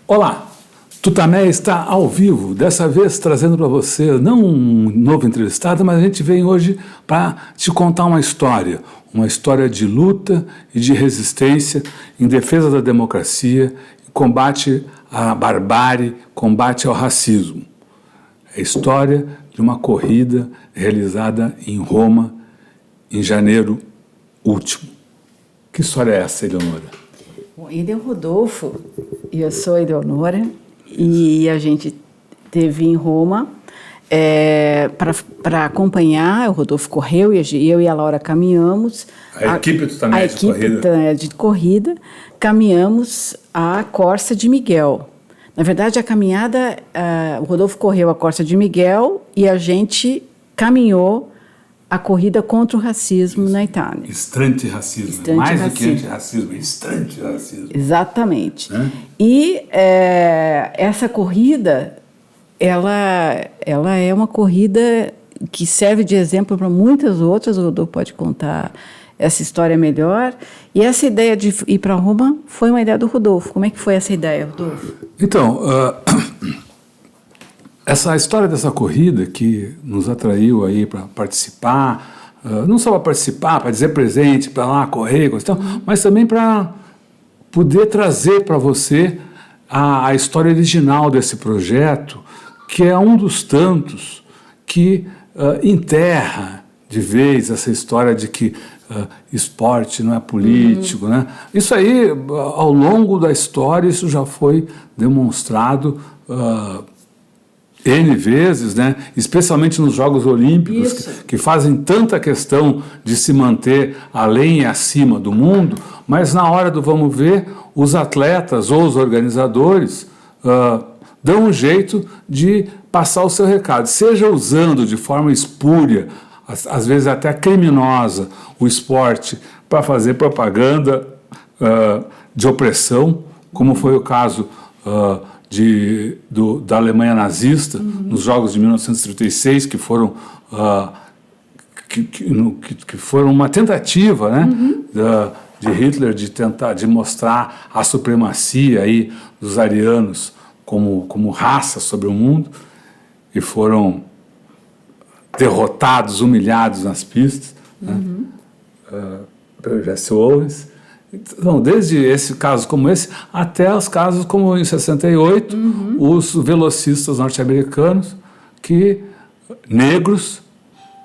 Olá, Tutameia está ao vivo, dessa vez trazendo para você não um novo entrevistado, mas a gente vem hoje para te contar uma história de luta e de resistência em defesa da democracia, combate à barbárie, combate ao racismo. É a história de uma corrida realizada em Roma em janeiro último. Que história é essa, Eleonora? Bom, ele é o Rodolfo e eu sou a Eleonora e a gente esteve em Roma para acompanhar. O Rodolfo correu e eu e a Laura caminhamos. A equipe de corrida. Caminhamos a Corsa de Miguel. Na verdade, a caminhada, o Rodolfo correu a Corsa de Miguel e a gente caminhou a corrida contra o racismo na Itália. Estranti-racismo, mais do que antirracismo, estranti-racismo. Exatamente. E essa corrida, ela é uma corrida que serve de exemplo para muitas outras. O Rodolfo pode contar essa história melhor. E essa ideia de ir para Roma foi uma ideia do Rodolfo. Como é que foi essa ideia, Rodolfo? Então, essa história dessa corrida que nos atraiu aí para participar, não só para participar, para dizer presente, para lá correr, mas também para poder trazer para você a história original desse projeto, que é um dos tantos que enterra de vez essa história de que esporte não é político, né? Isso aí, ao longo da história, isso já foi demonstrado N vezes, né? Especialmente nos Jogos Olímpicos, que fazem tanta questão de se manter além e acima do mundo, mas na hora do vamos ver, os atletas ou os organizadores dão um jeito de passar o seu recado, seja usando de forma espúria, às vezes até criminosa, o esporte para fazer propaganda de opressão, como foi o caso da Alemanha nazista, nos Jogos de 1936, que foram que foram uma tentativa, né, de Hitler de mostrar a supremacia aí dos arianos como raça sobre o mundo, e foram derrotados, humilhados nas pistas, né, pelo Jesse Owens. Então, desde esse caso como esse, até os casos como em 68, os velocistas norte-americanos, negros,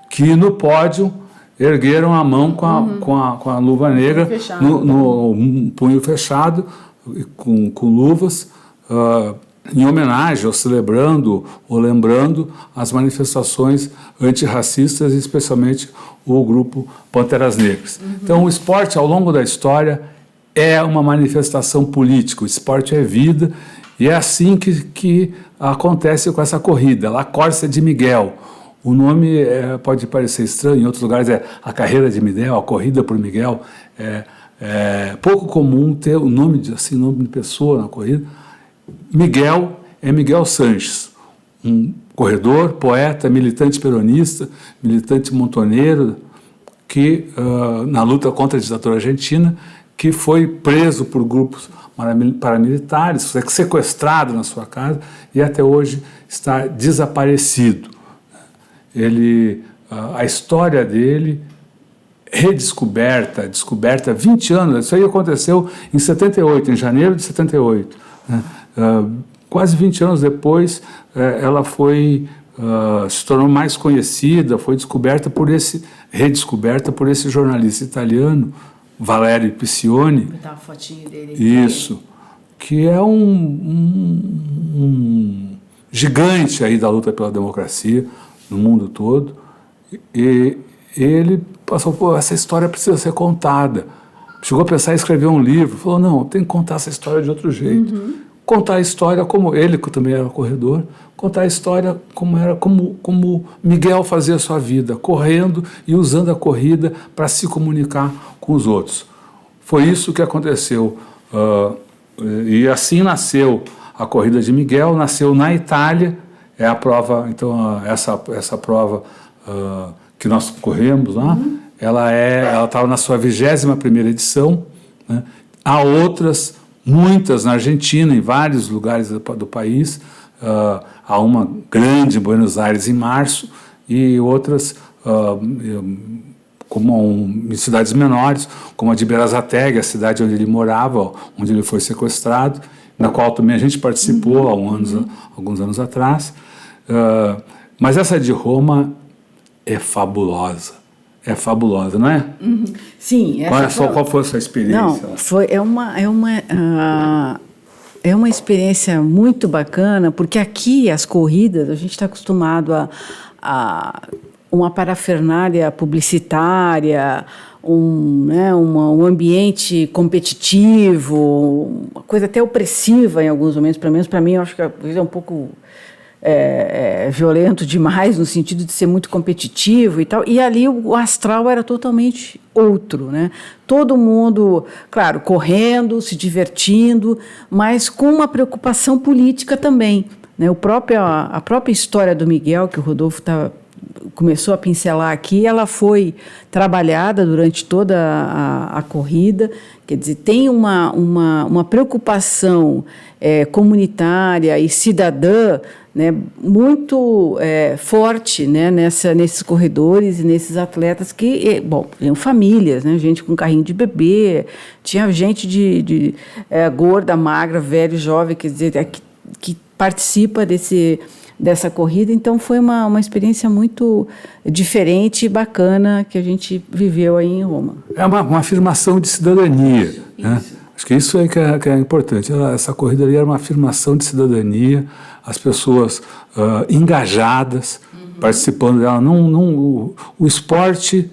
que no pódio ergueram a mão com a luva negra, no punho fechado, com luvas, em homenagem, ou celebrando, ou lembrando as manifestações antirracistas, especialmente o grupo Panteras Negras. Então, o esporte, ao longo da história, é uma manifestação política. O esporte é vida, e é assim que acontece com essa corrida, La Corsa de Miguel. O nome pode parecer estranho, em outros lugares é a carreira de Miguel, a corrida por Miguel. É pouco comum ter o nome de pessoa na corrida. Miguel é Miguel Sanches, um corredor, poeta, militante peronista, militante montoneiro, que na luta contra a ditadura argentina, que foi preso por grupos paramilitares, foi sequestrado na sua casa e até hoje está desaparecido. A história dele descoberta 20 anos, isso aí aconteceu em 78, em janeiro de 78, né? Quase 20 anos depois, ela se tornou mais conhecida, foi redescoberta por esse jornalista italiano, Valerio Piccioni. Botar a fotinho dele. Isso, que é um gigante aí da luta pela democracia no mundo todo. E ele passou, essa história precisa ser contada. Chegou a pensar em escrever um livro, falou, não, tem que contar essa história de outro jeito. Contar a história como ele, que também era corredor, contar a história como Miguel fazia a sua vida, correndo e usando a corrida para se comunicar com os outros. Foi isso que aconteceu. E assim nasceu a corrida de Miguel, nasceu na Itália, é a prova, então, essa prova que nós corremos lá, ela estava na sua 21ª edição, né? Há outras muitas na Argentina, em vários lugares do país. Há uma grande em Buenos Aires em março e outras em cidades menores, como a de Berazategui, a cidade onde ele morava, onde ele foi sequestrado, na qual também a gente participou alguns anos atrás. Mas essa de Roma é fabulosa, não é? Sim. Qual foi a sua experiência? Não, é uma experiência muito bacana, porque aqui as corridas, a gente está acostumado a uma parafernália publicitária, um ambiente competitivo, uma coisa até opressiva em alguns momentos, pelo menos para mim, eu acho que é um pouco violento demais, no sentido de ser muito competitivo e tal, e ali o astral era totalmente outro, né? Todo mundo, claro, correndo, se divertindo, mas com uma preocupação política também, né? A própria história do Miguel, que o Rodolfo começou a pincelar aqui, ela foi trabalhada durante toda a corrida, quer dizer, tem uma preocupação comunitária e cidadã, né, muito forte, né, nesses corredores e nesses atletas que, tinham famílias, né, gente com carrinho de bebê, tinha gente de gorda, magra, velho, jovem, quer dizer, que participa dessa corrida. Então foi uma experiência muito diferente e bacana que a gente viveu aí em Roma. É uma afirmação de cidadania. Isso, né? Acho que isso que é importante. Essa corrida ali era uma afirmação de cidadania, as pessoas engajadas, participando dela. O esporte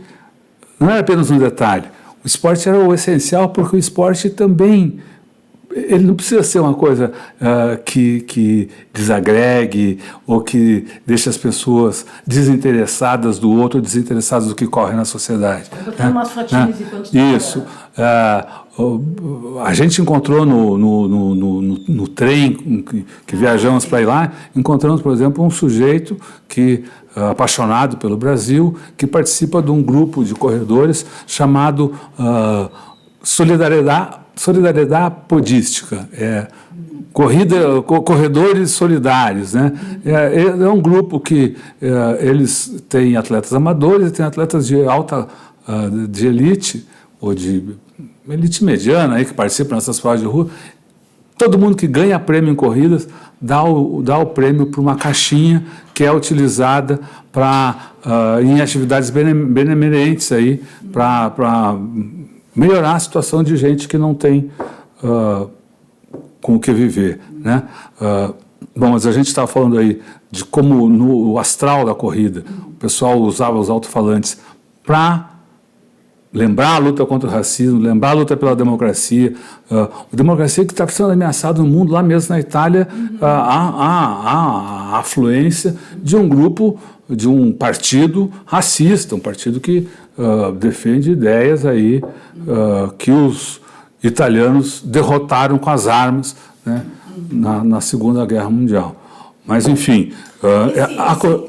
não era apenas um detalhe. O esporte era o essencial, porque o esporte também... Ele não precisa ser uma coisa que desagregue ou que deixe as pessoas desinteressadas do outro, desinteressadas do que corre na sociedade. Botar umas fotinhas enquanto isso. A gente encontrou no trem que viajamos para ir lá, encontramos, por exemplo, um sujeito apaixonado pelo Brasil, que participa de um grupo de corredores chamado Solidariedade Podística, corredores solidários, né? É um grupo que eles têm atletas amadores e têm atletas de de elite, ou de elite mediana, aí, que participam nessas provas de rua. Todo mundo que ganha prêmio em corridas dá o prêmio para uma caixinha que é utilizada em atividades benemerentes aí, para melhorar a situação de gente que não tem com o que viver, né? Mas a gente estava falando aí de como no astral da corrida o pessoal usava os alto-falantes para lembrar a luta contra o racismo, lembrar a luta pela democracia, a democracia que está sendo ameaçada no mundo. Lá mesmo na Itália, a afluência de um grupo, de um partido racista, um partido que defende ideias aí que os italianos derrotaram com as armas, né, na Segunda Guerra Mundial. Mas, enfim...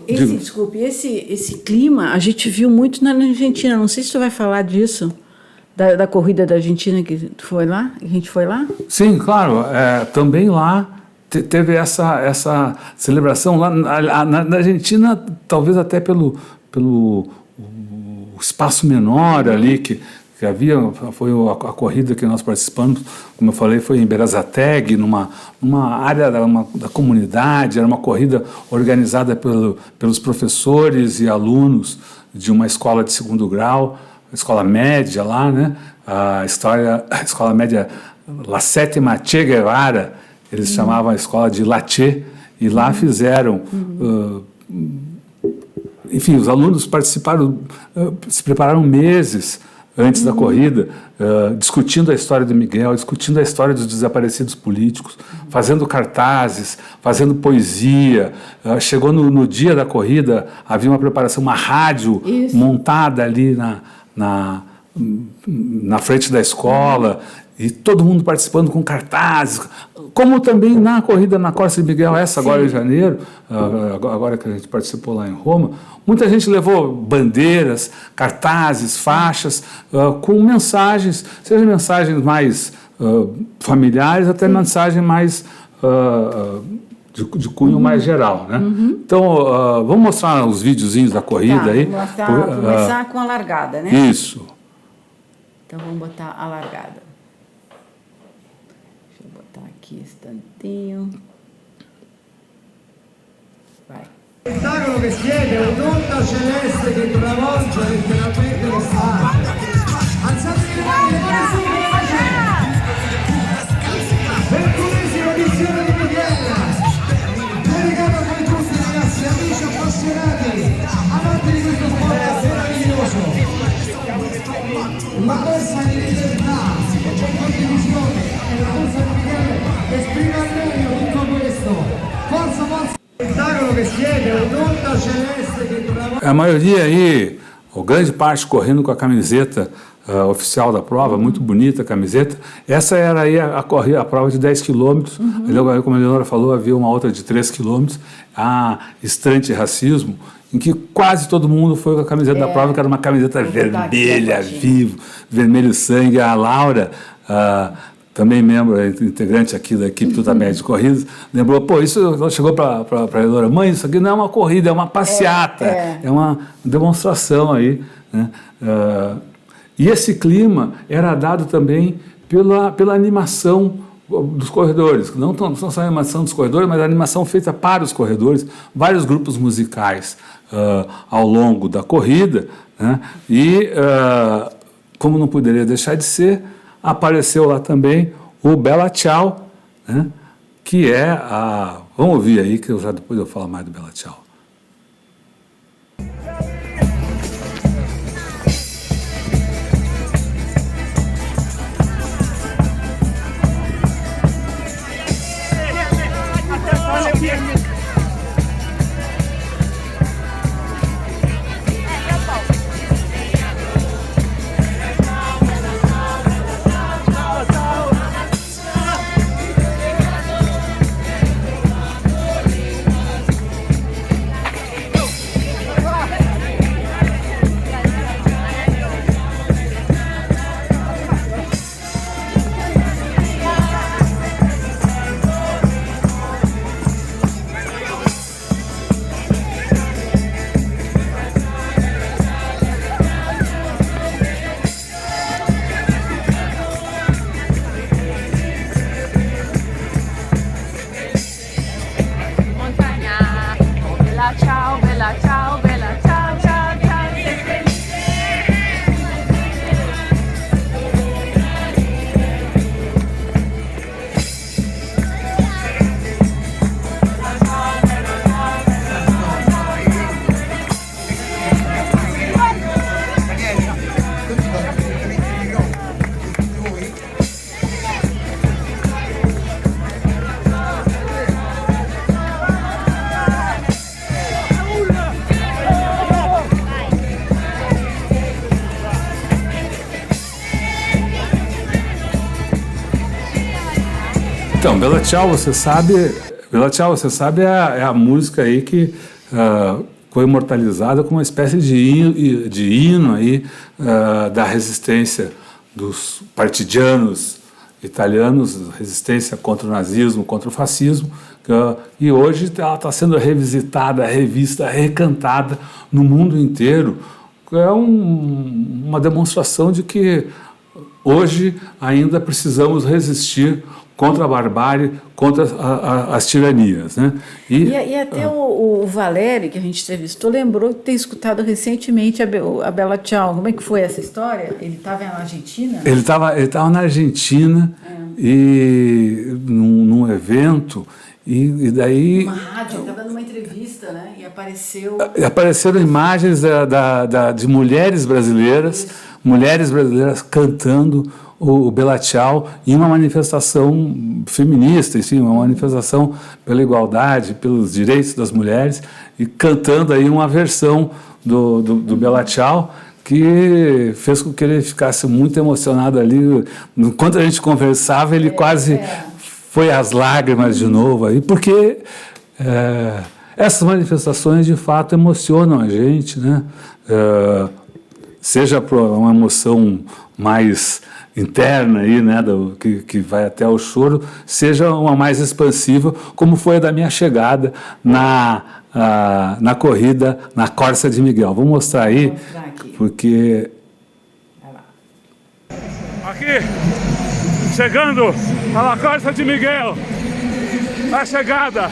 Esse clima a gente viu muito na Argentina. Não sei se tu vai falar disso, da corrida da Argentina que tu foi lá, que a gente foi lá? Sim, claro. Também lá teve essa celebração. Lá na Argentina, talvez até pelo espaço menor ali que havia, foi a corrida que nós participamos, como eu falei, foi em Berazategui, numa área da comunidade. Era uma corrida organizada pelos professores e alunos de uma escola de segundo grau, escola média lá, né? A escola média La Sétima Che Guevara, eles chamavam a escola de La Che, e lá fizeram... enfim, os alunos participaram, se prepararam meses antes da corrida, discutindo a história do Miguel, discutindo a história dos desaparecidos políticos, fazendo cartazes, fazendo poesia. Chegou no dia da corrida, havia uma preparação, uma rádio montada ali na frente da escola, e todo mundo participando com cartazes, como também na corrida na Costa de Miguel, agora em janeiro, agora que a gente participou lá em Roma. Muita gente levou bandeiras, cartazes, faixas, com mensagens, sejam mensagens mais familiares até mensagem mais de cunho mais geral, né? Então, vamos mostrar os videozinhos da corrida aí. Começar com a largada, né? Isso. Então, vamos botar a largada. Deixa eu botar aqui esse tantinho. Vai. Spettacolo che siete, un'onda celeste che travolge letteralmente lo stadio. Alzatevi le mani, ventunesima edizione di Michela, dedicato a voi tutti ragazzi, amici appassionati, amanti di questo sport meraviglioso. La corsa di libertà, c'è condivisione e la corsa di Michele esprime al meglio tutto questo. Forza, forza! Spettacolo che siete, un'onda celeste che travolge. A maioria aí, ou grande parte, correndo com a camiseta oficial da prova, muito bonita a camiseta. Essa era aí a prova de 10 quilômetros. Como a Leonora falou, havia uma outra de 3 quilômetros, a Estante Racismo, em que quase todo mundo foi com a camiseta da prova, que era uma camiseta vermelha, vivo, vermelho sangue. A Laura, também membro, integrante aqui da equipe Tutamed de Corridas, lembrou, isso ela chegou para a Leonora, mãe, isso aqui não é uma corrida, é uma passeata, é uma demonstração aí, né? E esse clima era dado também pela animação dos corredores, não só a animação dos corredores, mas a animação feita para os corredores, vários grupos musicais ao longo da corrida, né? E, como não poderia deixar de ser, apareceu lá também o Bella Ciao, né? Que é a... Vamos ouvir aí, que depois eu falo mais do Bella Ciao. Então, Bella Ciao, você sabe, é a música aí que foi imortalizada como uma espécie de hino aí, da resistência dos partidianos italianos, resistência contra o nazismo, contra o fascismo, e hoje ela está sendo revisitada, revista, recantada no mundo inteiro. É uma demonstração de que hoje ainda precisamos resistir contra a barbárie, contra as tiranias, né? E até o Valério, que a gente entrevistou, lembrou de ter escutado recentemente a Bella Ciao. Como é que foi essa história? Ele estava na Argentina? Ele estava na Argentina e num evento, e daí... Uma rádio, estava dando uma entrevista, né? E apareceram imagens de mulheres brasileiras cantando o Bella Ciao em uma manifestação feminista, enfim, uma manifestação pela igualdade, pelos direitos das mulheres, e cantando aí uma versão do Bella Ciao, que fez com que ele ficasse muito emocionado ali. Enquanto a gente conversava, ele quase foi às lágrimas de novo, aí, porque essas manifestações de fato emocionam a gente, né? Seja por uma emoção mais interna aí, né, que vai até o choro, seja uma mais expansiva, como foi a da minha chegada na corrida na Corsa de Miguel. Vou mostrar aí, porque... Aqui, chegando a La Corsa de Miguel, a chegada.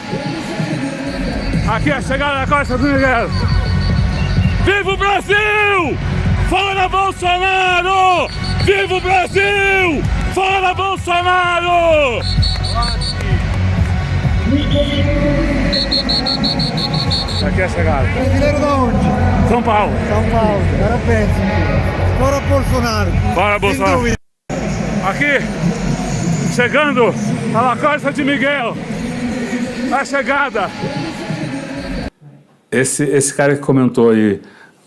Aqui a chegada da Corsa de Miguel. Viva o Brasil! Fora Bolsonaro! Viva o Brasil! Fora Bolsonaro! Aqui é a chegada. Brasileiro da onde? São Paulo. São Paulo. Parabéns. Fora Bolsonaro. Fora Bolsonaro. Aqui, chegando a La Corsa de Miguel. A chegada. Esse cara que comentou aí,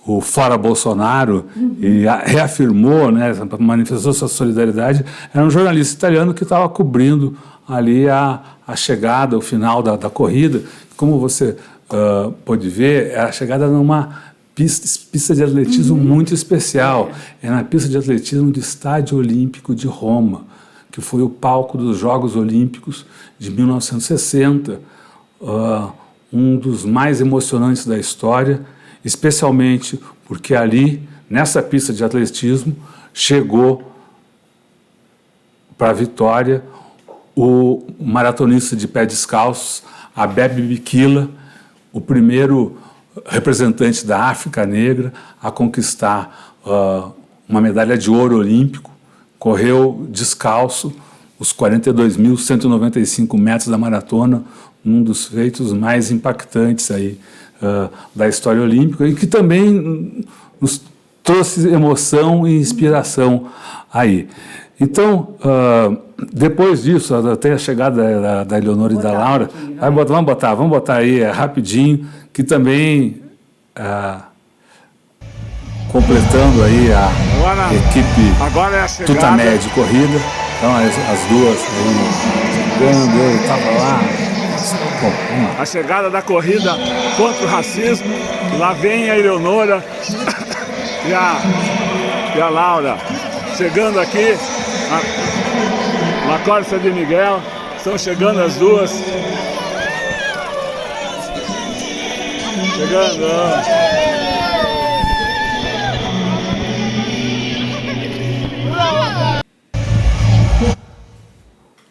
o Fora Bolsonaro, e reafirmou, né, manifestou sua solidariedade, era um jornalista italiano que estava cobrindo ali a chegada, o final da corrida. Como você pode ver, a chegada numa pista de atletismo muito especial. É na pista de atletismo do Estádio Olímpico de Roma, que foi o palco dos Jogos Olímpicos de 1960, um dos mais emocionantes da história, especialmente porque ali, nessa pista de atletismo, chegou para a vitória o maratonista de pé descalços, Abebe Bikila, o primeiro representante da África Negra a conquistar uma medalha de ouro olímpico. Correu descalço os 42.195 metros da maratona, um dos feitos mais impactantes aí da história olímpica, e que também nos trouxe emoção e inspiração aí. Então, depois disso, até a chegada da Eleonora e da Laura, vamos botar aí rapidinho, que também, completando aí a equipe agora é a chegada. Tutamé de corrida. Então, as duas aí chegando, eu estava lá. Bom, a chegada da corrida contra o racismo. Lá vem a Eleonora e a Laura chegando aqui na Corsa de Miguel. Estão chegando as duas. Chegando.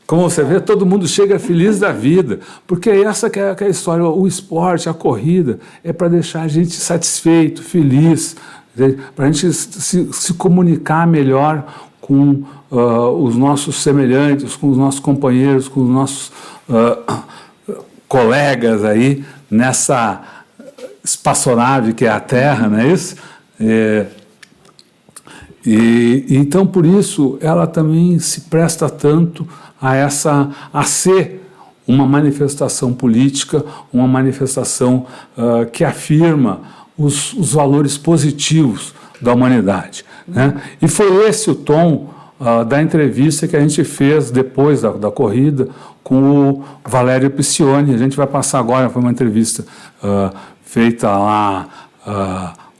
como você vê, todo mundo chega feliz da vida, porque essa que é a história, o esporte, a corrida, é para deixar a gente satisfeito, feliz, para a gente se comunicar melhor com os nossos semelhantes, com os nossos companheiros, com os nossos colegas aí, nessa espaçonave que é a Terra, não é isso? Então, por isso, ela também se presta tanto a ser uma manifestação política, uma manifestação que afirma os valores positivos da humanidade, né? E foi esse o tom da entrevista que a gente fez depois da corrida com o Valério Piccioni. A gente vai passar agora, foi uma entrevista feita lá,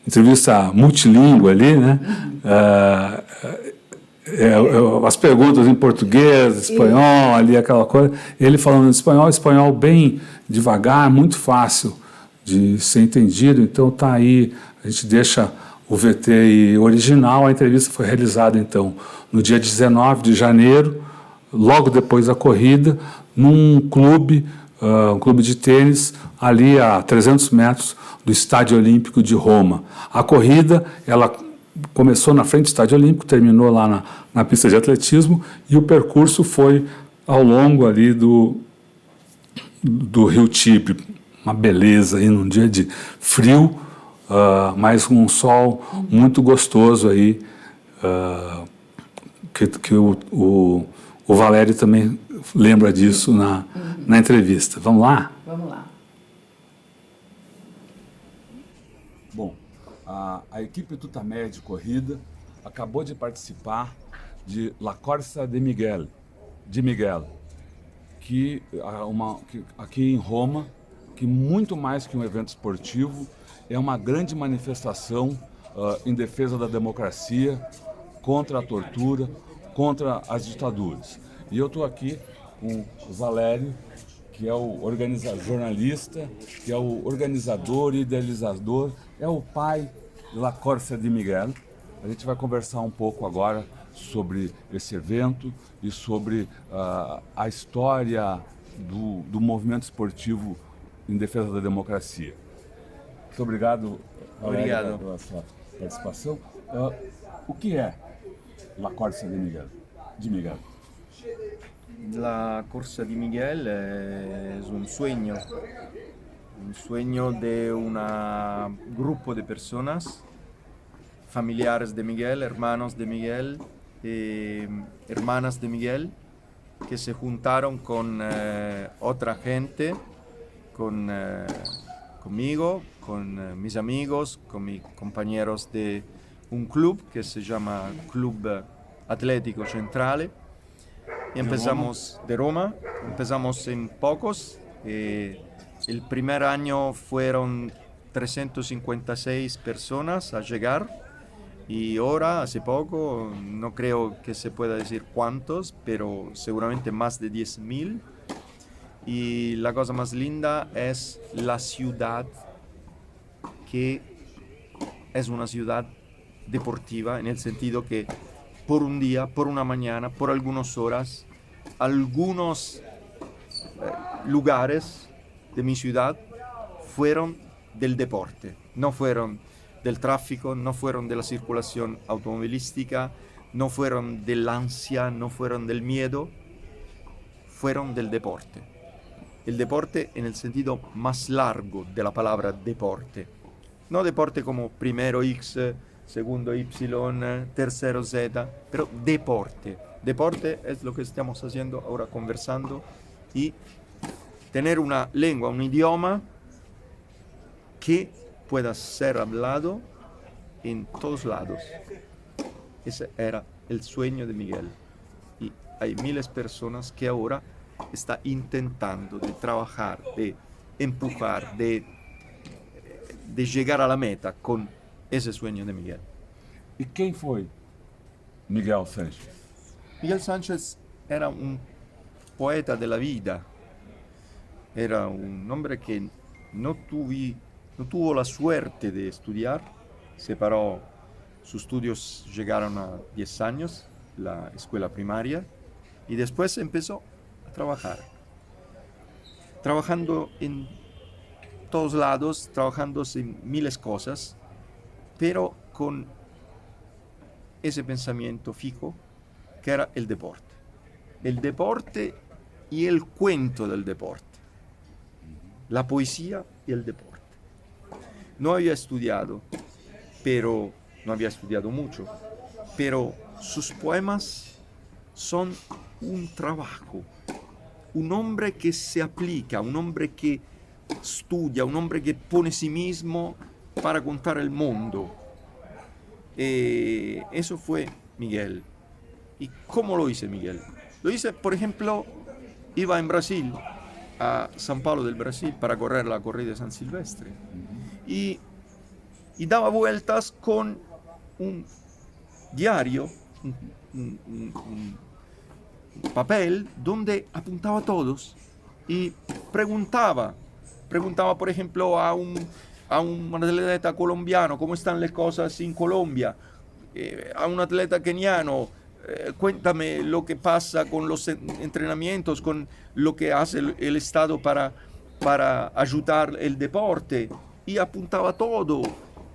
entrevista multilíngua ali, né? As perguntas em português, espanhol, ali aquela coisa. Ele falando em espanhol bem devagar, muito fácil de ser entendido. Então tá aí, a gente deixa o VT original. A entrevista foi realizada então no dia 19 de janeiro, logo depois da corrida, num clube, um clube de tênis, ali a 300 metros do Estádio Olímpico de Roma. A corrida, ela começou na frente do Estádio Olímpico, terminou lá na pista de atletismo, e o percurso foi ao longo ali do Rio Tibre. Uma beleza aí num dia de frio, mas com um sol muito gostoso aí, que o Valério também lembra disso na entrevista. Vamos lá? Vamos lá. Bom, a equipe Tutamé de corrida acabou de participar de La Corsa de Miguel, que aqui em Roma, que muito mais que um evento esportivo, é uma grande manifestação em defesa da democracia, contra a tortura, contra as ditaduras. E eu estou aqui com o Valério, que é o jornalista, que é o organizador e idealizador, é o pai de La Corsa de Miguel. A gente vai conversar um pouco agora sobre esse evento e sobre a história do movimento esportivo em defesa da democracia. Muito obrigado, Valério, pela sua participação. O que é La Corsa de Miguel? La Corsa di Miguel es un sueño de un grupo de personas, familiares de Miguel, hermanos de Miguel, hermanas de Miguel, que se juntaron con otra gente, conmigo, con mis amigos, con mis compañeros de un club que se llama Club Atlético Centrale. Y empezamos de Roma, empezamos en pocos. El primer año fueron 356 personas a llegar y ahora, hace poco, no creo que se pueda decir cuántos, pero seguramente más de 10.000. Y la cosa más linda es la ciudad, que es una ciudad deportiva en el sentido que por un día, por una mañana, por algunas horas, algunos lugares de mi ciudad fueron del deporte, no fueron del tráfico, no fueron de la circulación automovilística, no fueron del ansia, no fueron del miedo, fueron del deporte. El deporte en el sentido más largo de la palabra deporte. No deporte como primero X, segundo Y, tercero Z, pero deporte. Deporte es lo que estamos haciendo ahora, conversando, y tener una lengua, un idioma que pueda ser hablado en todos lados. Ese era el sueño de Miguel. Y hay miles de personas que ahora están intentando de trabajar, de empujar, de llegar a la meta con ese sueño de Miguel. E quem foi Miguel Sánchez? Miguel Sánchez era un poeta de la vida. Era un hombre que no tuvo la suerte de estudiar. Separó, sus estudios llegaron a 10 años, la escuela primaria, y después empezó a trabajar. Trabajando en todos lados, trabajando en miles de cosas, pero con ese pensamiento fijo que era el deporte. El deporte y el cuento del deporte. La poesía y el deporte. No había estudiado, pero no había estudiado mucho, pero sus poemas son un trabajo. Un hombre que se aplica, un hombre que estudia, un hombre que pone sí mismo para contar el mundo. Eso fue Miguel. ¿Y cómo lo hice Miguel? Lo hice, por ejemplo, iba en Brasil, a San Pablo del Brasil, para correr la corrida de San Silvestre. Y daba vueltas con un diario, un papel, donde apuntaba a todos y preguntaba, por ejemplo, a un atleta colombiano cómo están las cosas en Colombia, a un atleta keniano, cuéntame lo que pasa con los entrenamientos, con lo que hace el Estado para ayudar el deporte, y apuntaba todo,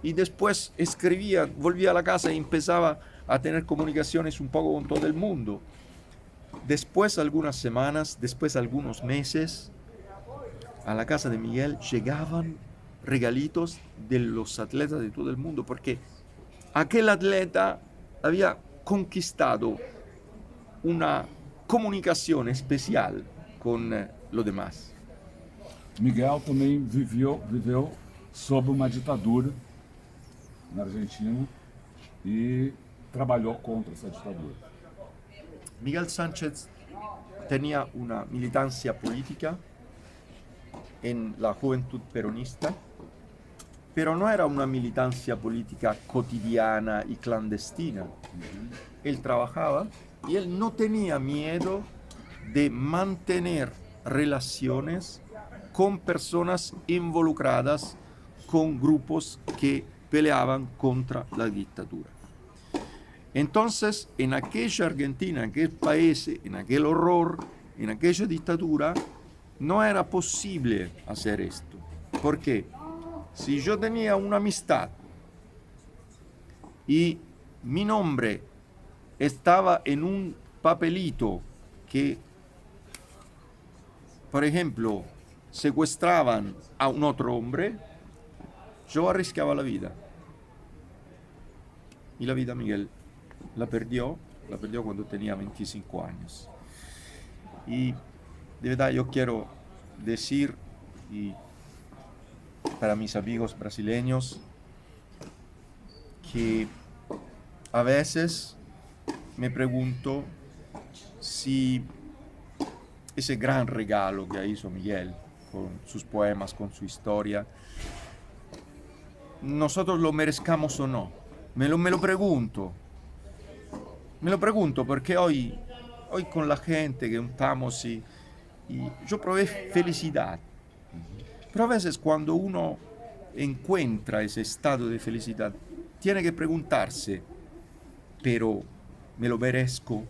y después escribía, volvía a la casa y empezaba a tener comunicaciones un poco con todo el mundo. Después algunas semanas, después algunos meses, a la casa de Miguel llegaban regalitos de los atletas de todo el mundo, porque aquel atleta había conquistado una comunicación especial con los demás. Miguel também viveu sob uma ditadura na Argentina e trabalhou contra essa ditadura. Miguel Sánchez tenía una militancia política en la juventud peronista, pero no era una militancia política cotidiana y clandestina. Él trabajaba Y él no tenía miedo de mantener relaciones con personas involucradas con grupos que peleaban contra la dictadura. Entonces, en aquella Argentina, en aquel país, en aquel horror, en aquella dictadura, no era posible hacer esto. Porque si yo tenía una amistad y mi nombre estaba en un papelito que, por ejemplo, secuestraban a un otro hombre, yo arriesgaba la vida. Y la vida Miguel la perdió cuando tenía 25 años. Y de verdad yo quiero decir, y para mis amigos brasileños, que a veces me pregunto si ese gran regalo que hizo Miguel con sus poemas, con su historia, nosotros lo merezcamos o no. Me lo pregunto. Me lo pregunto porque hoy con la gente que estamos y yo probé felicidad. Pero a veces cuando uno encuentra ese estado de felicidad, tiene que preguntarse, pero me lo merezco,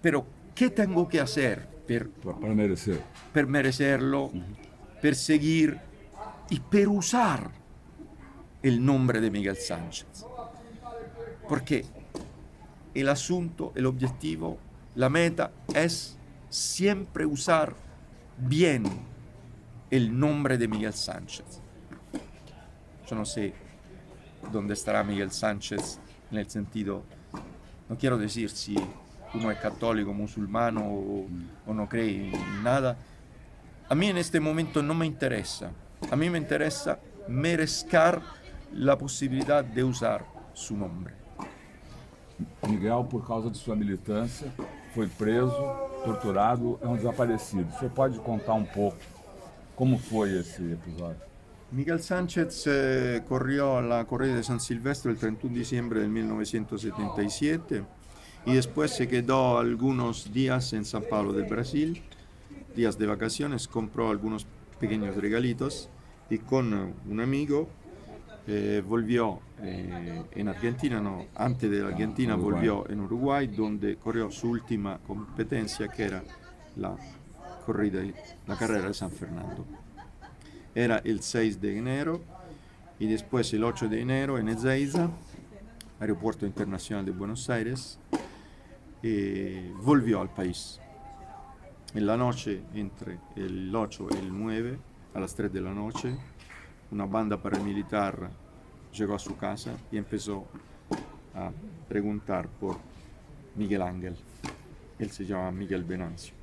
pero ¿qué tengo que hacer per merecerlo, per seguir y per usar el nombre de Miguel Sánchez? Porque el asunto, el objetivo, la meta es siempre usar bien el nombre de Miguel Sánchez. Yo no sé dónde estará Miguel Sánchez en el sentido, no quiero decir si uno es católico, musulmano o no cree en nada. A mí en este momento no me interesa. A mí me interesa merezcar la posibilidad de usar su nombre. Miguel, por causa de sua militância, foi preso, torturado, é um desaparecido. Você pode contar um pouco como foi esse episódio? Miguel Sánchez corrió la corrida de San Silvestre el 31 de diciembre de 1977 y después se quedó algunos días en San Pablo del Brasil, días de vacaciones, compró algunos pequeños regalitos y con un amigo volvió en Argentina, no, antes de la Argentina volvió en Uruguay, donde corrió su última competencia, que era la carrera de San Fernando. Era el 6 de enero y después el 8 de enero en Ezeiza, Aeropuerto Internacional de Buenos Aires, volvió al país. En la noche, entre el 8 y el 9, a las 3 de la noche, una banda paramilitar llegó a su casa y empezó a preguntar por Miguel Ángel. Él se llama Miguel Venancio.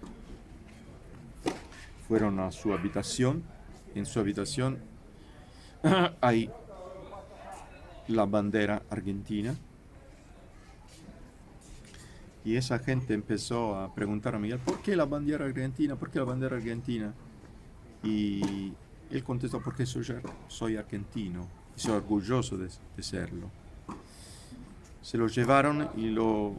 Fueron a su habitación. En su habitación hay la bandera argentina. Y esa gente empezó a preguntar a Miguel, ¿por qué la bandera argentina? ¿Por qué la bandera argentina? Y él contestó, porque soy argentino y soy orgulloso de serlo. Se lo llevaron y lo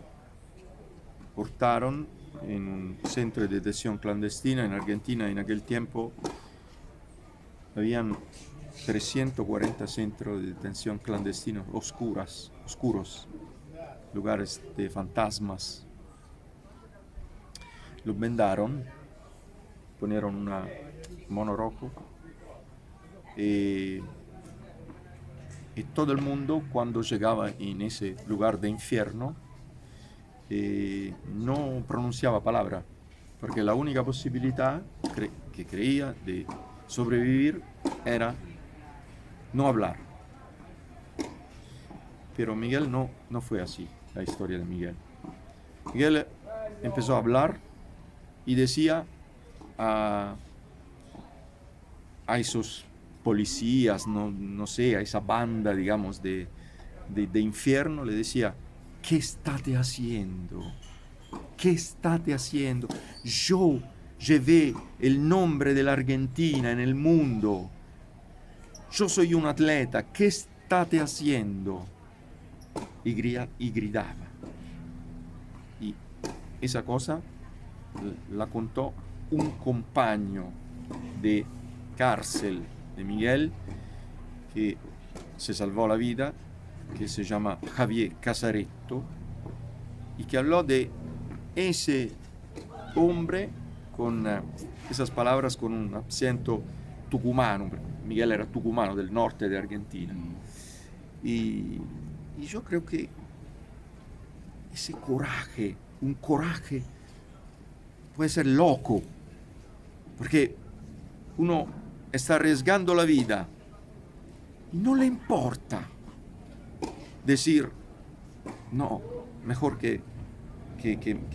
portaron en un centro de detención clandestina en Argentina. En aquel tiempo habían 340 centros de detención clandestinos oscuros, lugares de fantasmas. Lo vendaron, ponieron un mono rojo y todo el mundo cuando llegaba en ese lugar de infierno no pronunciaba palabra, porque la única posibilidad que creía de sobrevivir era no hablar. Pero Miguel no fue así, la historia de Miguel. Miguel empezó a hablar y decía a esos policías, no sé, a esa banda, digamos, de infierno, le decía, ¿qué estate haciendo? ¿Qué estate haciendo? Yo llevé el nombre de la Argentina en el mundo. Yo soy un atleta, ¿qué estate haciendo? Y gritaba. Y esa cosa la contó un compañero de cárcel de Miguel que se salvó la vida, que se llama Javier Casaretto, y que habló de ese hombre con esas palabras con un acento tucumano. Miguel era tucumano del norte de Argentina. Y yo creo que ese coraje, un coraje, puede ser loco, porque uno está arriesgando la vida y no le importa decir, no, mejor que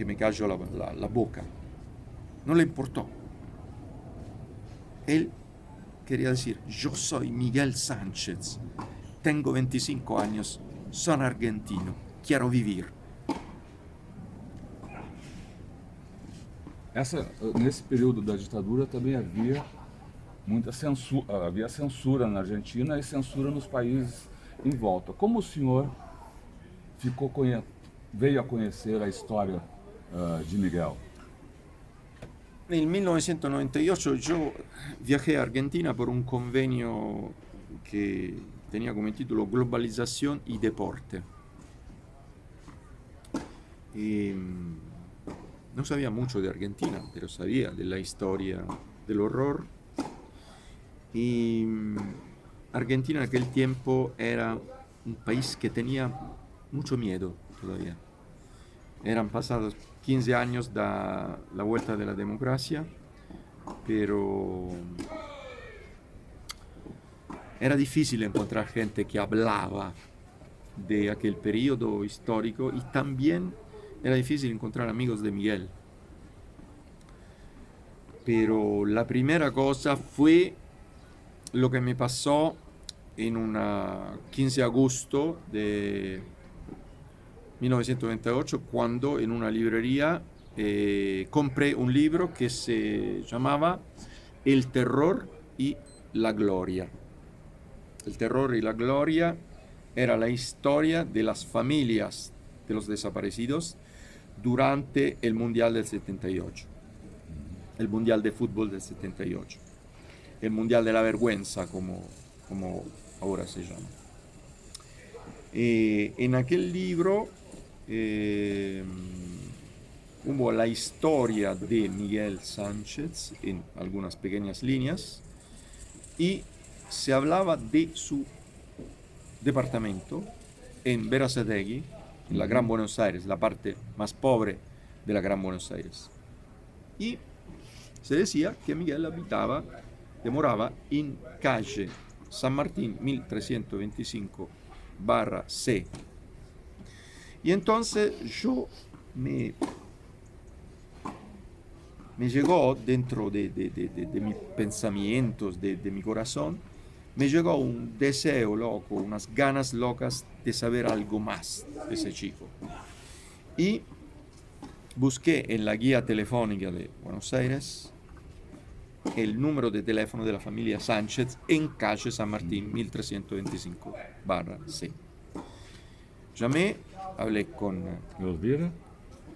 me callo la boca. No le importó. Él quería decir, yo soy Miguel Sánchez, tengo 25 años, soy argentino, quiero vivir. Nesse período da ditadura também havia muita censura, havia censura na Argentina e censura nos países em volta. Como o senhor veio a conhecer a história de Miguel? En 1998 yo viajé a Argentina por un convenio que tenía como título Globalización y Deporte. Y no sabía mucho de Argentina, pero sabía de la historia del horror. Y Argentina en aquel tiempo era un país que tenía mucho miedo todavía. Eran pasados 15 años de la vuelta de la democracia, pero era difícil encontrar gente que hablaba de aquel periodo histórico, y también era difícil encontrar amigos de Miguel. Pero la primera cosa fue lo que me pasó en una 15 de agosto de 1998, cuando en una librería compré un libro que se llamaba El terror y la gloria. El terror y la gloria era la historia de las familias de los desaparecidos durante el Mundial del 78, el Mundial de Fútbol del 78, el Mundial de la Vergüenza, como ahora se llama. En aquel libro hubo la historia de Miguel Sánchez en algunas pequeñas líneas, y se hablaba de su departamento en Berazategui, en la Gran Buenos Aires, la parte más pobre de la Gran Buenos Aires. Y se decía que Miguel demoraba en calle San Martín 1325/C. Y entonces yo me llegó dentro de mis pensamientos, de mi corazón, me llegó un deseo loco, unas ganas locas de saber algo más de ese chico. Y busqué en la guía telefónica de Buenos Aires el número de teléfono de la familia Sánchez en calle San Martín 1325/C. Llamé, hablé con Elvira,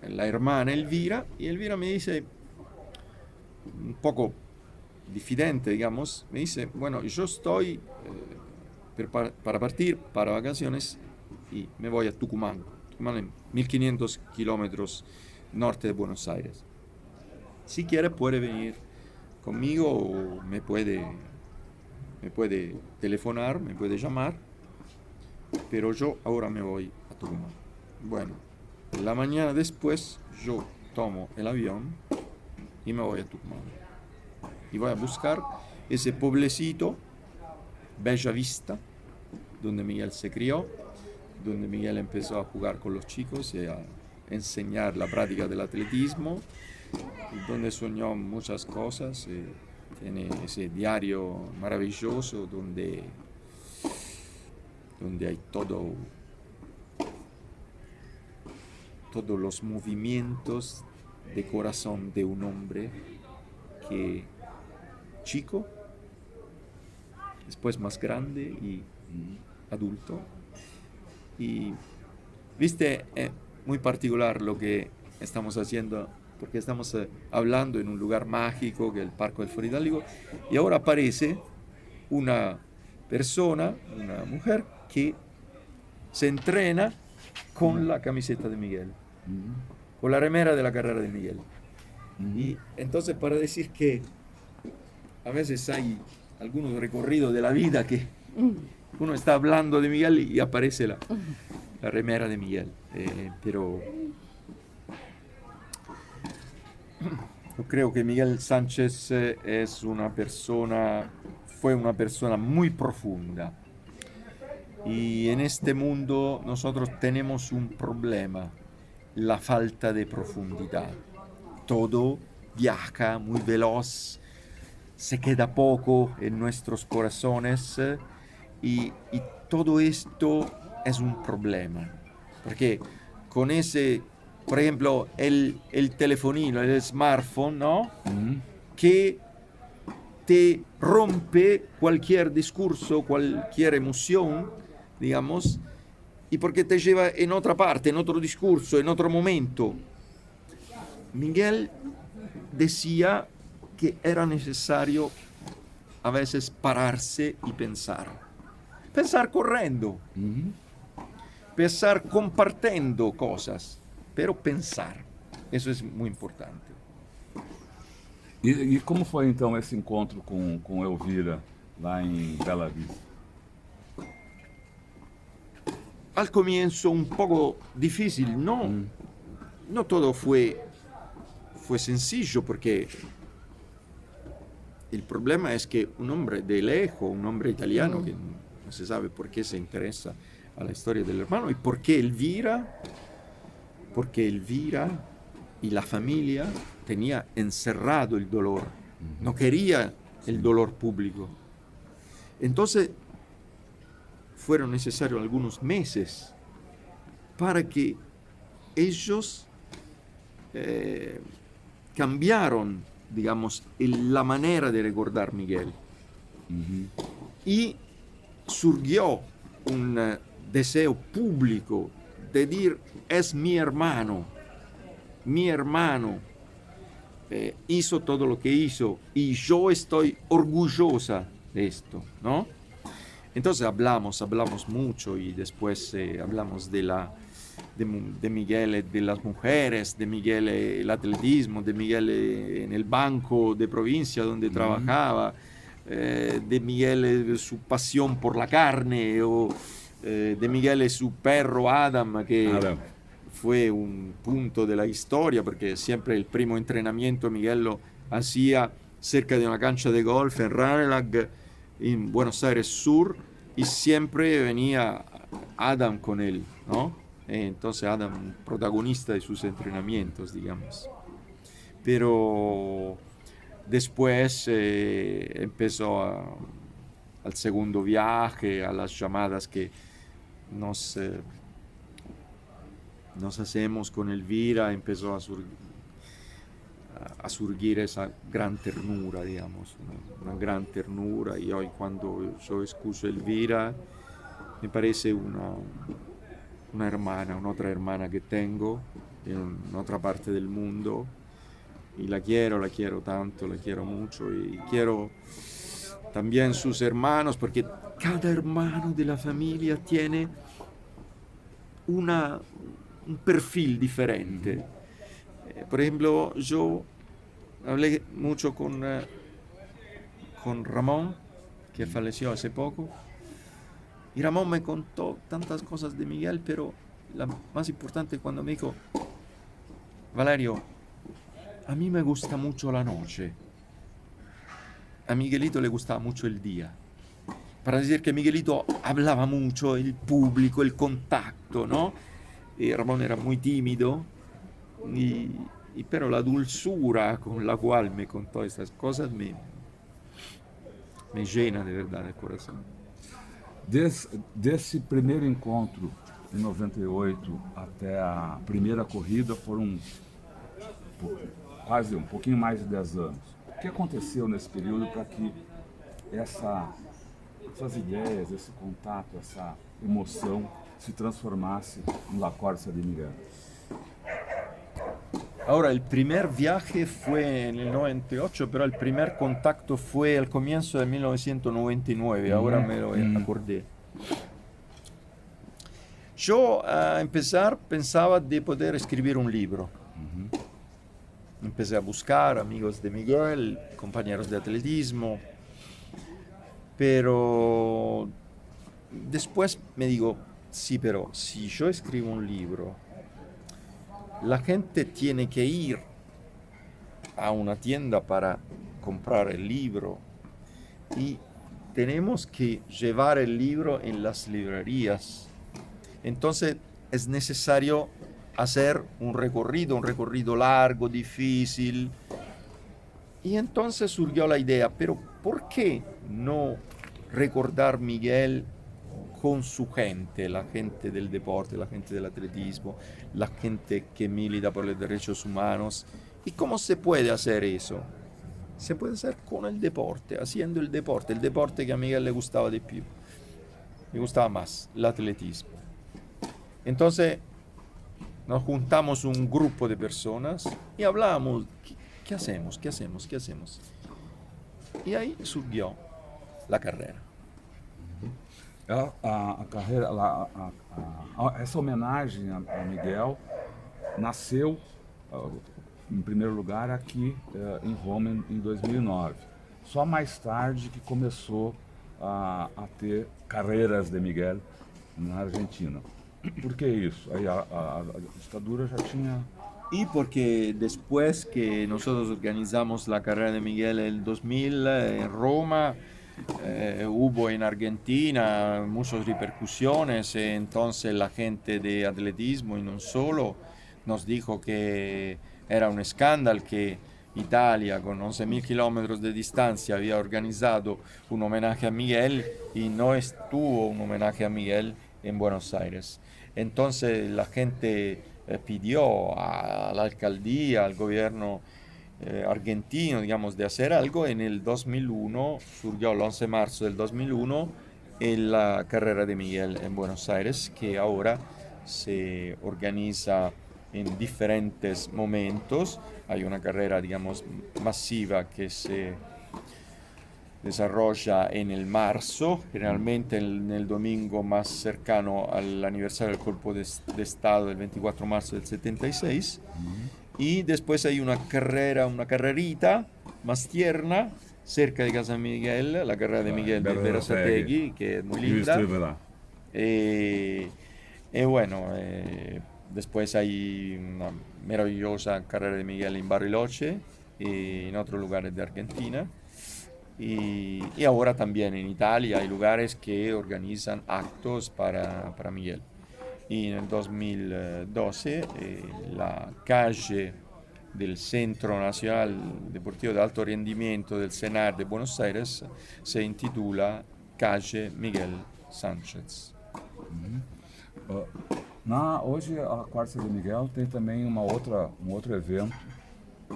la hermana Elvira, y Elvira me dice, un poco difidente, digamos, me dice, bueno, yo estoy para partir para vacaciones y me voy a Tucumán. Tucumán en 1500 kilómetros norte de Buenos Aires. Si quiere puede venir conmigo o me puede telefonar, me puede llamar, pero yo ahora me voy a Tucumán. Bueno, la mañana después yo tomo el avión y me voy a Tucumán. Y voy a buscar ese pueblecito, Bella Vista, donde Miguel se crió, donde Miguel empezó a jugar con los chicos y a enseñar la práctica del atletismo, donde soñó muchas cosas. Tiene ese diario maravilloso donde hay todos los movimientos de corazón de un hombre que chico, después más grande y adulto. Y viste, es muy particular lo que estamos haciendo, porque estamos hablando en un lugar mágico que es el Parque del Foro Itálico, y ahora aparece una persona, una mujer, que se entrena con la camiseta de Miguel, con la remera de la carrera de Miguel. Y entonces, para decir que a veces hay algunos recorridos de la vida que uno está hablando de Miguel y aparece la remera de Miguel. Pero yo creo que Miguel Sánchez fue una persona muy profunda. Y en este mundo nosotros tenemos un problema, la falta de profundidad. Todo viaja muy veloz, se queda poco en nuestros corazones y todo esto es un problema. Porque con ese, por ejemplo, el telefonino, el smartphone, ¿no? Que te rompe cualquier discurso, cualquier emoción, digamos, y porque te lleva en otra parte, en otro discurso, en otro momento. Miguel decía que era necesario a veces pararse y pensar. Pensar corriendo, pensar compartiendo cosas, pero pensar. Eso es muy importante. E como foi então esse encontro com Elvira lá em Bela Vista? Al comienzo un poco difícil, no todo fue sencillo, porque el problema es que un hombre de lejos, un hombre italiano que no se sabe por qué se interesa a la historia del hermano y porque Elvira y la familia tenía encerrado el dolor, no quería el dolor público. Entonces fueron necesarios algunos meses para que ellos cambiaron, digamos, la manera de recordar Miguel. Y surgió un deseo público de decir, es mi hermano, hizo todo lo que hizo y yo estoy orgullosa de esto, ¿no? Entonces hablamos mucho y después hablamos de Miguel, de las mujeres, de Miguel el atletismo, de Miguel en el banco de provincia donde trabajaba, de Miguel su pasión por la carne, o de Miguel su perro Adam, que fue un punto de la historia, porque siempre el primo entrenamiento Miguel lo hacía cerca de una cancha de golf en Ranelagh, en Buenos Aires Sur, y siempre venía Adam con él, ¿no? Entonces Adam, protagonista de sus entrenamientos, digamos. Pero después empezó al segundo viaje, a las llamadas que nos hacemos con Elvira, empezó a surgir esa gran ternura, digamos, una gran ternura, y hoy cuando yo escucho Elvira me parece una hermana, una otra hermana que tengo en otra parte del mundo, y la quiero tanto, la quiero mucho, y quiero también sus hermanos, porque cada hermano de la familia tiene un perfil diferente. Por ejemplo, yo hablé mucho con Ramón, que falleció hace poco, y Ramón me contó tantas cosas de Miguel, pero la más importante cuando me dijo, Valerio, a mí me gusta mucho la noche, a Miguelito le gustaba mucho el día. Para decir que Miguelito hablaba mucho, el público, el contacto, ¿no? Y Ramón era muy tímido, pero la dulzura con la cual me contó estas cosas me llena de verdad el corazón. Desse primeiro encontro em 98 até a primeira corrida foram quase um pouquinho mais de 10 anos. O que aconteceu nesse período para que essas ideias, esse contato, essa emoção se transformasse no La Corsa de Miguel? Ahora, el primer viaje fue en el 98, pero el primer contacto fue al comienzo de 1999, ahora me lo acordé. Yo a empezar pensaba de poder escribir un libro. Empecé a buscar amigos de Miguel, compañeros de atletismo, pero después me digo, sí, pero si yo escribo un libro, la gente tiene que ir a una tienda para comprar el libro y tenemos que llevar el libro en las librerías. Entonces es necesario hacer un recorrido largo, difícil. Y entonces surgió la idea, pero ¿por qué no recordar Miguel con su gente, la gente del deporte, la gente del atletismo, la gente que milita por los derechos humanos? ¿Y cómo se puede hacer eso? Se puede hacer con el deporte, haciendo el deporte que a Miguel le gustaba de più, le gustaba más, el atletismo. Entonces nos juntamos un grupo de personas y hablamos, ¿qué hacemos? Y ahí surgió la carrera. A carreira, essa homenagem a Miguel nasceu, em primeiro lugar, aqui em Roma em 2009. Só mais tarde que começou a ter carreiras de Miguel na Argentina. ¿Por qué eso? Ahí a dictadura ya tenía... Y porque después que nosotros organizamos la carrera de Miguel en el 2000 en Roma, hubo en Argentina muchas repercusiones, entonces la gente de atletismo y no solo nos dijo que era un escándalo que Italia con 11.000 kilómetros de distancia había organizado un homenaje a Miguel y no estuvo un homenaje a Miguel en Buenos Aires. Entonces la gente pidió a la alcaldía, al gobierno argentino, digamos, de hacer algo. En el 2001, surgió el 11 de marzo del 2001, en la carrera de Miguel en Buenos Aires, que ahora se organiza en diferentes momentos. Hay una carrera, digamos, masiva que se desarrolla en el marzo, generalmente en el domingo más cercano al aniversario del Golpe de Estado del 24 de marzo del 76. Y después hay una carrerita más tierna cerca de Casa Miguel, la carrera de Miguel de Berazategui, que es muy linda. Y bueno, después hay una maravillosa carrera de Miguel en Bariloche y en otros lugares de Argentina. Y ahora también en Italia hay lugares que organizan actos para Miguel. Y en el 2012 la calle del Centro Nacional Deportivo de Alto Rendimiento del CENAR de Buenos Aires se intitula Calle Miguel Sánchez. Hoje a Quarta de Miguel tem também um outro evento,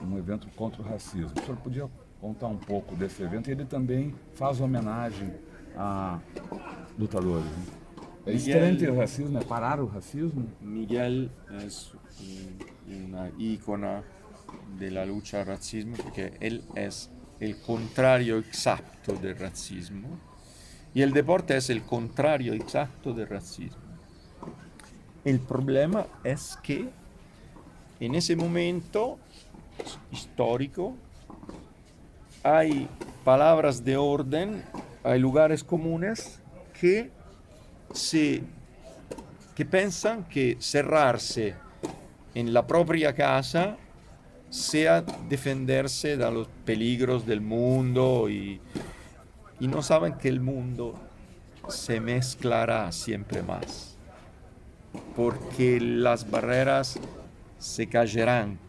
um evento contra o racismo. O senhor podia contar um pouco desse evento? Ele também faz homenagem a lutadores. Es diferente el racismo, es parar el racismo. Miguel es una ícona de la lucha al racismo porque él es el contrario exacto del racismo y el deporte es el contrario exacto del racismo. El problema es que en ese momento histórico hay palabras de orden, hay lugares comunes que piensan que cerrarse en la propia casa sea defenderse de los peligros del mundo y no saben que el mundo se mezclará siempre más, porque las barreras se caerán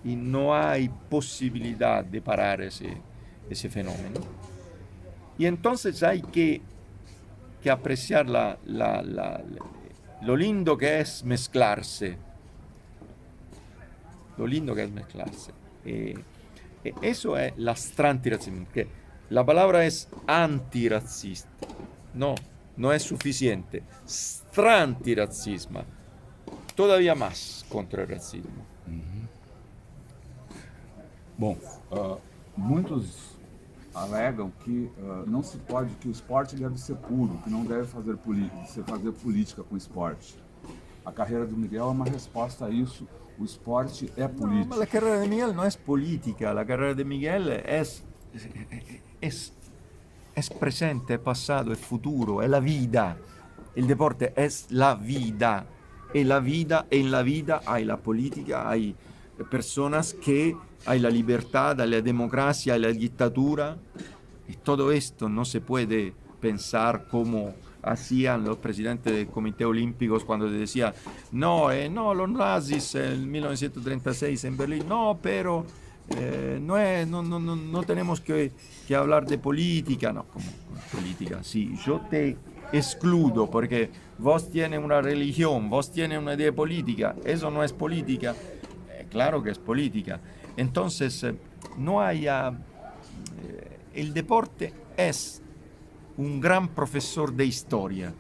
y no hay posibilidad de parar ese fenómeno. Y entonces hay que apreciar lo lindo que es mezclarse. Lo lindo que es mezclarse. Eso es la strantiracismo, que la palabra es antirracista. No es suficiente. Strantiracismo. Todavía más contra el racismo. Bom, muitos alegam que não se pode, que o esporte deve ser puro, que não deve fazer política com o esporte. A carreira do Miguel é uma resposta a isso. O esporte é político. No, la carrera de Miguel no es política, la carrera de Miguel es presente, es pasado, es futuro, es la vida. El deporte es la vida. En la vida hay la política, hay personas que hay la libertad, hay la democracia, hay la dictadura. Y todo esto no se puede pensar como hacían los presidentes del Comité Olímpico cuando decían, no, los nazis en 1936 en Berlín, no, pero no tenemos que hablar de política. No, como política, sí, yo te excluyo porque vos tienes una religión, vos tienes una idea política, eso no es política. Claro que es política. Entonces, no haya... el deporte es un gran profesor de historia.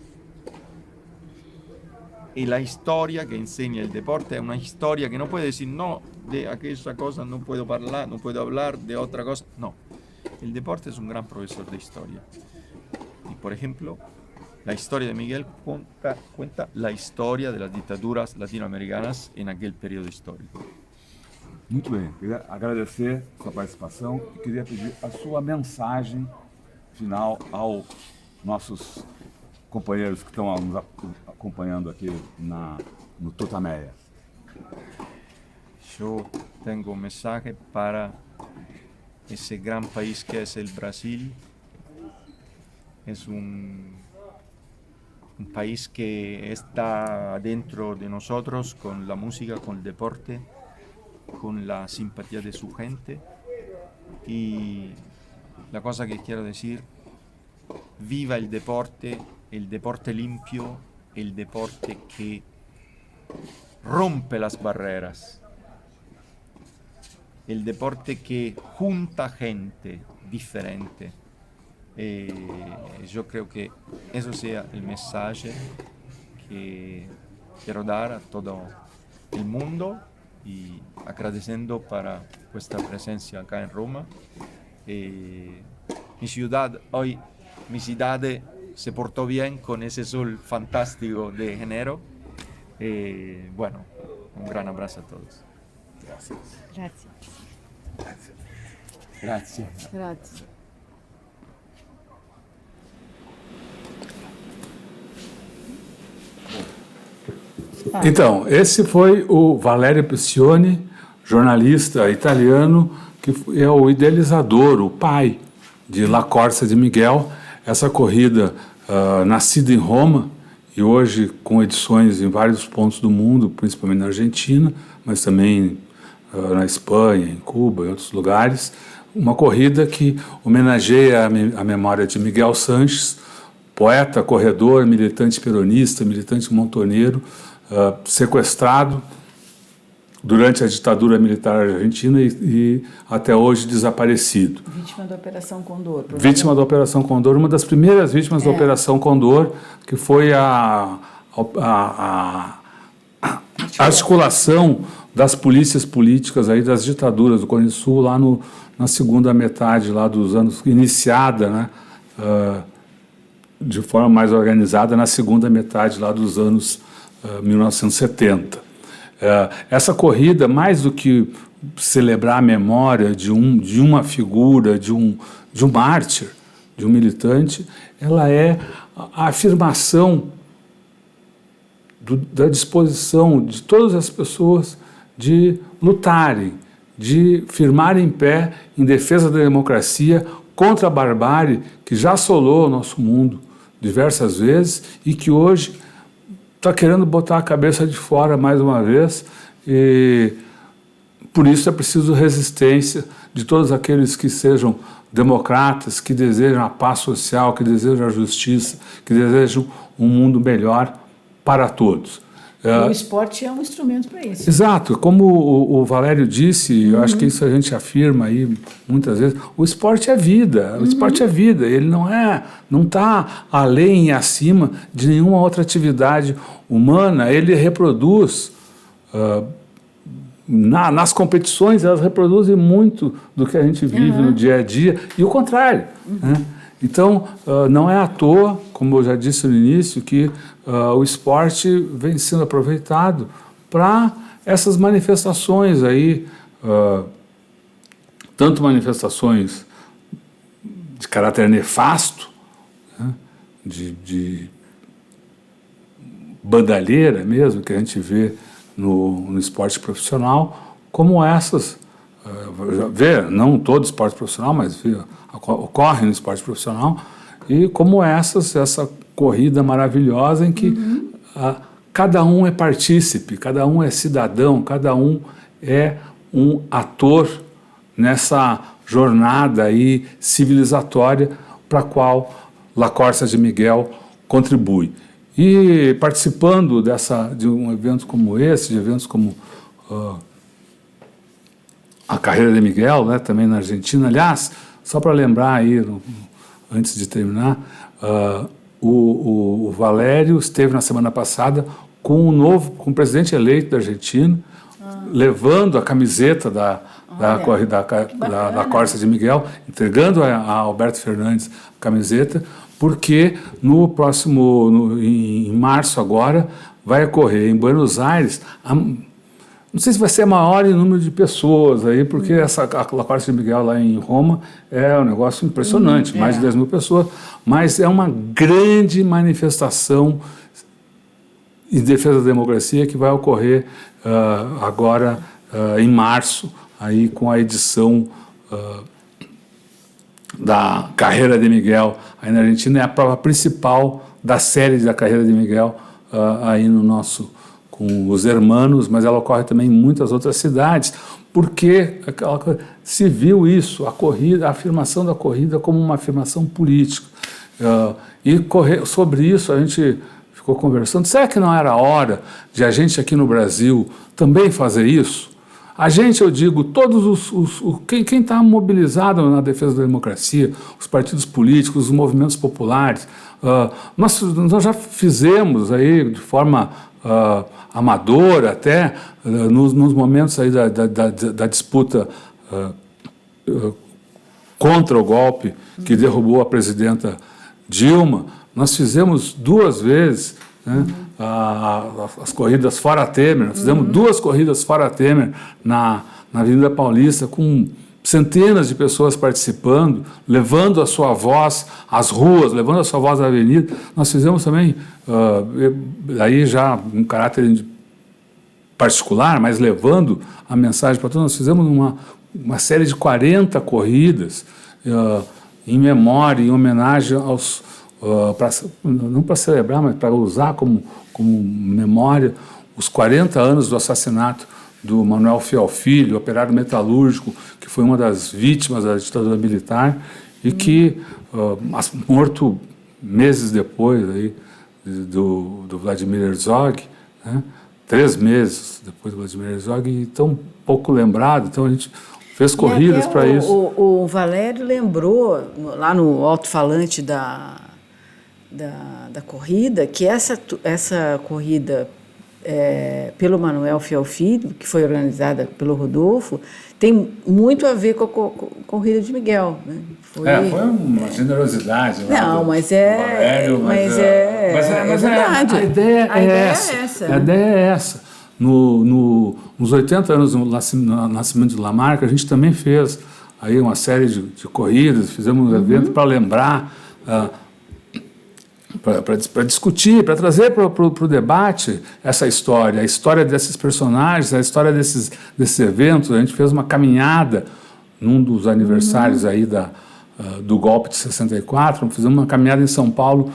Y la historia que enseña el deporte es una historia que no puede decir, no, de aquella cosa no puedo hablar de otra cosa. No, el deporte es un gran profesor de historia. Y por ejemplo, la historia de Miguel cuenta la historia de las dictaduras latinoamericanas en aquel periodo histórico. Muito bem, queria agradecer a sua participação e queria pedir a sua mensagem final aos nossos companheiros que estão nos acompanhando aqui no Tutameia. Yo tengo un mensaje para ese gran país que es el Brasil. Es un país que está dentro de nosotros con la música, con el deporte, con la simpatía de su gente. Y la cosa que quiero decir, viva el deporte limpio, el deporte que rompe las barreras, el deporte que junta gente diferente. Yo creo que eso sea el mensaje que quiero dar a todo el mundo y agradeciendo para vuestra presencia acá en Roma. Mi ciudad se portó bien con ese sol fantástico de enero. Bueno, un gran abrazo a todos. Gracias. Grazie. Grazie. Então, esse foi o Valerio Piccioni, jornalista italiano, que é o idealizador, o pai de La Corsa de Miguel, essa corrida nascida em Roma e hoje com edições em vários pontos do mundo, principalmente na Argentina, mas também na Espanha, em Cuba, em outros lugares. Uma corrida que homenageia a memória de Miguel Sanches, poeta, corredor, militante peronista, militante montoneiro, sequestrado durante a ditadura militar argentina e até hoje desaparecido. Vítima da Operação Condor. Vítima da Operação Condor, uma das primeiras vítimas da Operação Condor, que foi a articulação das polícias políticas aí das ditaduras do Cone Sul lá na segunda metade lá dos anos, iniciada, né, de forma mais organizada na segunda metade lá dos anos 1970. Essa corrida, mais do que celebrar a memória de uma figura, de um mártir, de um militante, ela é a afirmação da disposição de todas as pessoas de lutarem, de firmarem em pé em defesa da democracia contra a barbárie que já assolou o nosso mundo diversas vezes e que hoje está querendo botar a cabeça de fora mais uma vez, e por isso é preciso resistência de todos aqueles que sejam democratas, que desejam a paz social, que desejam a justiça, que desejam um mundo melhor para todos. O esporte é um instrumento para isso. Exato, como o Valério disse, eu acho que isso a gente afirma aí muitas vezes, o esporte é vida, o esporte é vida, ele não está além e acima de nenhuma outra atividade humana, ele reproduz nas competições, elas reproduzem muito do que a gente vive no dia a dia, e o contrário. Né? Então, não é à toa, como eu já disse no início, que o esporte vem sendo aproveitado para essas manifestações aí, tanto manifestações de caráter nefasto, né, de bandalheira mesmo, que a gente vê no esporte profissional, como essas, não todo esporte profissional, mas ocorre no esporte profissional, e como essa corrida maravilhosa em que cada um é partícipe, cada um é cidadão, cada um é um ator nessa jornada aí civilizatória para a qual La Corsa de Miguel contribui. E participando de um evento como esse, de eventos como a carreira de Miguel, né, também na Argentina. Aliás, só para lembrar aí, antes de terminar, o Valério esteve na semana passada com o presidente eleito da Argentina, levando a camiseta da Corsa de Miguel, entregando a Alberto Fernandes a camiseta, porque em março agora, vai ocorrer em Buenos Aires, não sei se vai ser maior em número de pessoas aí, porque a Corsa de Miguel lá em Roma é um negócio impressionante, mais de 10 mil pessoas, mas é uma grande manifestação em defesa da democracia que vai ocorrer agora em março, aí com a edição da Carreira de Miguel aí na Argentina. É a prova principal da série da Carreira de Miguel aí com os hermanos, mas ela ocorre também em muitas outras cidades, porque se viu isso, a afirmação da corrida como uma afirmação política. Sobre isso a gente ficou conversando, será que não era hora de a gente aqui no Brasil também fazer isso? A gente, eu digo, todos quem está mobilizado na defesa da democracia, os partidos políticos, os movimentos populares, nós já fizemos aí de forma amadora até, nos momentos aí da disputa contra o golpe que derrubou a presidenta Dilma, nós fizemos 2 vezes, né, as corridas fora Temer. Nós fizemos 2 corridas fora Temer na Avenida Paulista, com centenas de pessoas participando, levando a sua voz às ruas, levando a sua voz à avenida. Nós fizemos também, aí já em caráter particular, mas levando a mensagem para todos, nós fizemos uma série de 40 corridas em memória, em homenagem aos... não para celebrar, mas para usar como memória os 40 anos do assassinato do Manuel Fiel Filho, operário metalúrgico, que foi uma das vítimas da ditadura militar e que, morto meses depois aí, do Vladimir Herzog, né? 3 meses depois do Vladimir Herzog, e tão pouco lembrado. Então a gente fez corridas para isso. O Valério lembrou, lá no alto-falante da corrida, que essa corrida pelo Manuel Fiel Filho, que foi organizada pelo Rodolfo, tem muito a ver com a corrida de Miguel. Né? Foi uma generosidade. Não, mas é verdade. A ideia é essa. A ideia é essa. Nos 80 anos do nascimento de Lamarck, a gente também fez aí uma série de corridas, fizemos um evento para lembrar, para discutir, para trazer para o debate essa história, a história desses personagens, a história desses eventos. A gente fez uma caminhada num dos aniversários aí do golpe de 64, fizemos uma caminhada em São Paulo,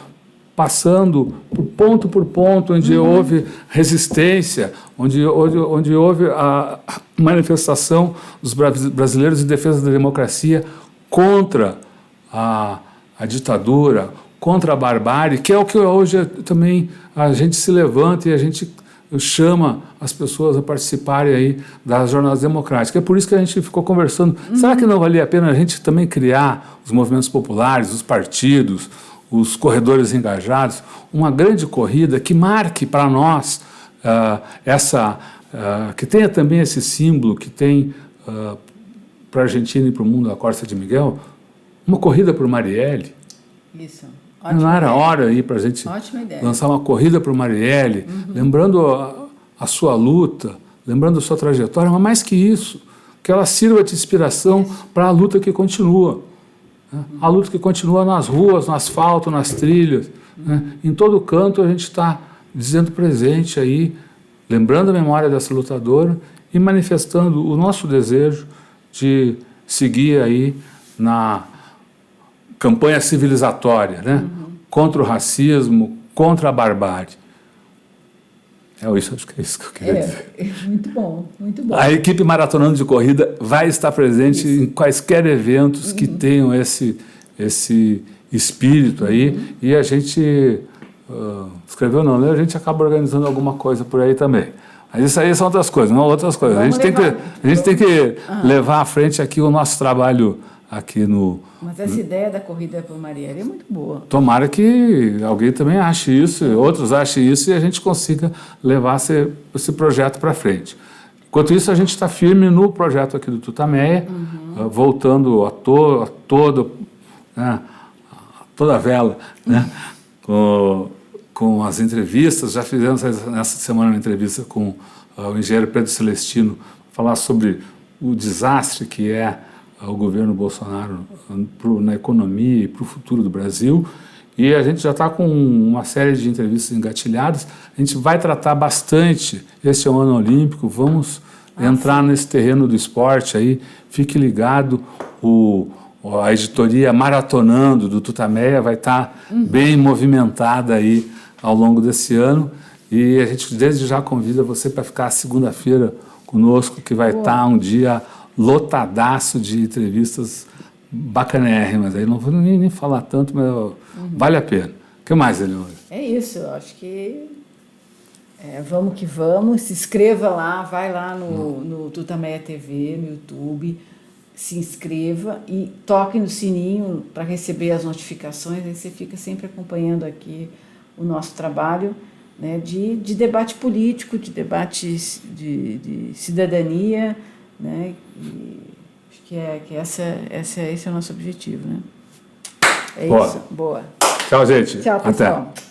passando por ponto, onde houve resistência, onde houve a manifestação dos brasileiros em defesa da democracia contra a ditadura, contra a barbárie, que é o que hoje também a gente se levanta e a gente chama as pessoas a participarem aí das jornadas democráticas. É por isso que a gente ficou conversando. Será que não valia a pena a gente também criar os movimentos populares, os partidos, os corredores engajados, uma grande corrida que marque para nós que tenha também esse símbolo que tem para a Argentina e para o mundo a Corsa de Miguel, uma corrida por Marielle. Isso. Não era hora aí para a gente lançar uma corrida por Marielle, lembrando a sua luta, lembrando a sua trajetória, mas mais que isso, que ela sirva de inspiração para a luta que continua. Né? A luta que continua nas ruas, no asfalto, nas trilhas. Né? Em todo canto a gente está dizendo presente aí, lembrando a memória dessa lutadora e manifestando o nosso desejo de seguir aí na campanha civilizatória, né? Contra o racismo, contra a barbárie. Acho que é isso que eu queria dizer. Muito bom, muito bom. A equipe Maratonando de Corrida vai estar presente em quaisquer eventos que tenham esse espírito aí, e a gente, escreveu não, né? A gente acaba organizando alguma coisa por aí também. Mas isso aí são outras coisas, não outras coisas. A gente tem que levar à frente aqui o nosso trabalho aqui no... Mas essa ideia da corrida por Marielle é muito boa. Tomara que alguém também ache isso, outros achem isso, e a gente consiga levar esse projeto para frente. Enquanto isso, a gente está firme no projeto aqui do Tutameia, voltando a toda a vela, né? Com as entrevistas. Já fizemos nessa semana uma entrevista com o engenheiro Pedro Celestino, falar sobre o desastre que é o governo Bolsonaro na economia e para o futuro do Brasil. E a gente já está com uma série de entrevistas engatilhadas. A gente vai tratar bastante, este é o ano olímpico, vamos entrar nesse terreno do esporte aí. Fique ligado, a editoria Maratonando do Tutameia vai estar bem movimentada aí ao longo desse ano. E a gente desde já convida você para ficar segunda-feira conosco, que vai estar um dia lotadaço de entrevistas bacanérrimas. Aí não vou nem falar tanto, mas vale a pena. O que mais, Eleonora? É isso, eu acho que vamos que vamos. Se inscreva lá, vai lá no Tutameia TV, no YouTube, se inscreva e toque no sininho para receber as notificações. Aí você fica sempre acompanhando aqui o nosso trabalho, né, de debate político, de debates de cidadania, né? E acho que esse é o nosso objetivo, né? É Boa. isso. Boa. Tchau, gente. Tchau, pessoal. Até.